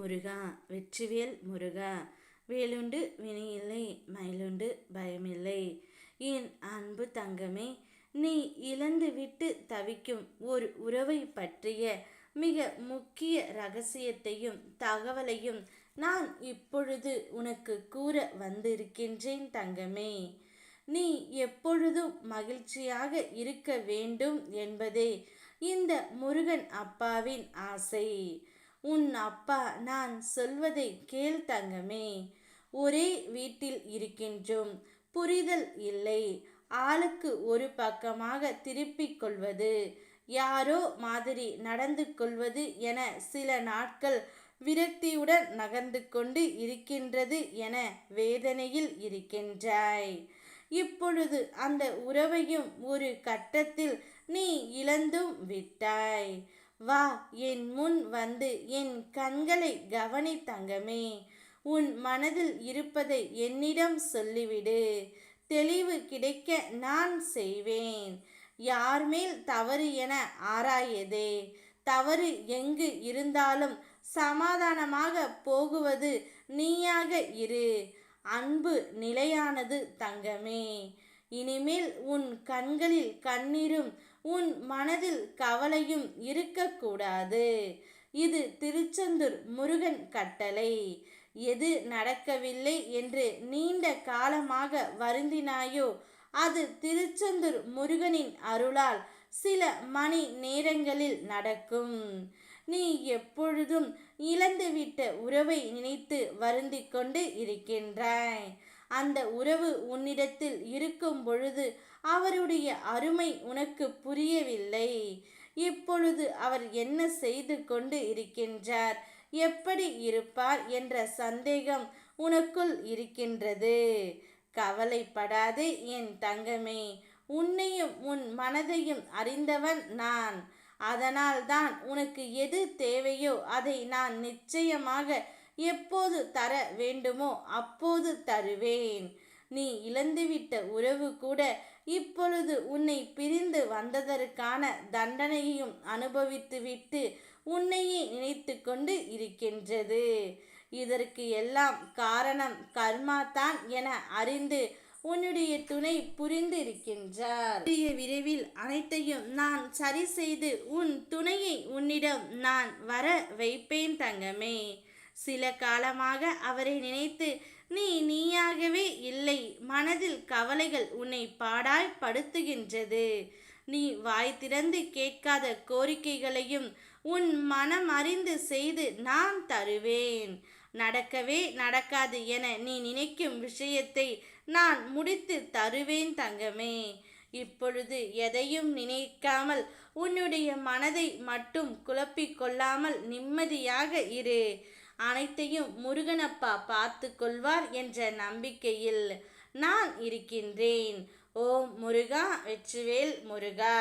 முருகா வெற்றிவேல் முருகா. வேலுண்டு வினையில்லை, மயிலுண்டு பயமில்லை. என் அன்பு தங்கமே, நீ இழந்து விட்டு தவிக்கும் ஒரு உறவை பற்றிய மிக முக்கிய ரகசியத்தையும் தகவலையும் நான் இப்பொழுது உனக்கு கூற வந்திருக்கின்றேன் தங்கமே. நீ எப்பொழுதும் மகிழ்ச்சியாக இருக்க வேண்டும் என்பதே இந்த முருகன் அப்பாவின் ஆசை. உன் அப்பா நான் சொல்வதை கேள் தங்கமே. ஒரே வீட்டில் இருக்கின்றோம், புரிதல் இல்லை. ஆளுக்கு ஒரு பக்கமாக திருப்பிக் கொள்வது, யாரோ மாதிரி நடந்து கொள்வது என சில நாட்கள் விரக்தியுடன் நகர்ந்து கொண்டு இருக்கின்றது என வேதனையில் இருக்கின்றாய். இப்பொழுது அந்த உறவையும் ஒரு கட்டத்தில் நீ இழந்தும் விட்டாய். வா, என் முன் வந்து என் கண்களை கவனி தங்கமே. உன் மனதில் இருப்பதை என்னிடம் சொல்லிவிடு. தெளிவு கிடைக்க நான் செய்வேன். யார் மேல் தவறு என ஆராயதே. தவறு எங்கு இருந்தாலும் சமாதானமாக போகுவது நீயாக இரு. அன்பு நிலையானது தங்கமே. இனிமேல் உன் கண்களில் கண்ணீரும் உன் மனதில் கவலையும் இருக்கக்கூடாது. இது திருச்செந்தூர் முருகன் கட்டளை. எது நடக்கவில்லை என்று நீண்ட காலமாக வருந்தினாயோ அது திருச்செந்தூர் முருகனின் அருளால் சில மணி நேரங்களில் நடக்கும். நீ எப்பொழுதும் இழந்துவிட்ட உறவை நினைத்து வருந்தி கொண்டு இருக்கின்றாய். அந்த உறவு உன்னிடத்தில் இருக்கும் பொழுது அவருடைய அருமை உனக்கு புரியவில்லை. இப்பொழுது அவர் என்ன செய்து கொண்டு இருக்கின்றார், எப்படி இருப்பார் என்ற சந்தேகம் உனக்குள் இருக்கின்றது. கவலைப்படாதே என் தங்கமே. உன்னையும் உன் மனதையும் அறிந்தவன் நான். அதனால் தான் உனக்கு எது தேவையோ அதை நான் நிச்சயமாக எப்போது தர வேண்டுமோ அப்போது தருவேன். நீ இழந்துவிட்ட உறவு கூட இப்பொழுது உன்னை பிரிந்து வந்ததற்கான தண்டனையையும் அனுபவித்துவிட்டு உன்னையே நினைத்து கொண்டு இருக்கின்றது. இதற்கு எல்லாம் காரணம் கர்மா தான் என அறிந்து உன்னுடைய துணை புரிந்து இருக்கின்றார். விரைவில் அனைத்தையும் நான் சரி செய்து உன் துணையை உன்னிடம் நான் வர வைப்பேன் தங்கமே. சில காலமாக அவரை நினைத்து நீயாகவே இல்லை. மனதில் கவலைகள் உன்னை பாடாய்படுத்துகின்றது. நீ வாய் திறந்து கேட்காத கோரிக்கைகளையும் உன் மனம் அறிந்து செய்து நான் தருவேன். நடக்கவே நடக்காது என நீ நினைக்கும் விஷயத்தை நான் முடித்து தருவேன் தங்கமே. இப்பொழுது எதையும் நினைக்காமல் உன்னுடைய மனதை மட்டும் குழப்பிக் கொள்ளாமல் நிம்மதியாக இரு. அனைத்தையும் முருகனப்பா பார்த்து கொள்வார் என்ற நம்பிக்கையில் நான் இருக்கின்றேன். ஓம் முருகா வெற்றிவேல் முருகா.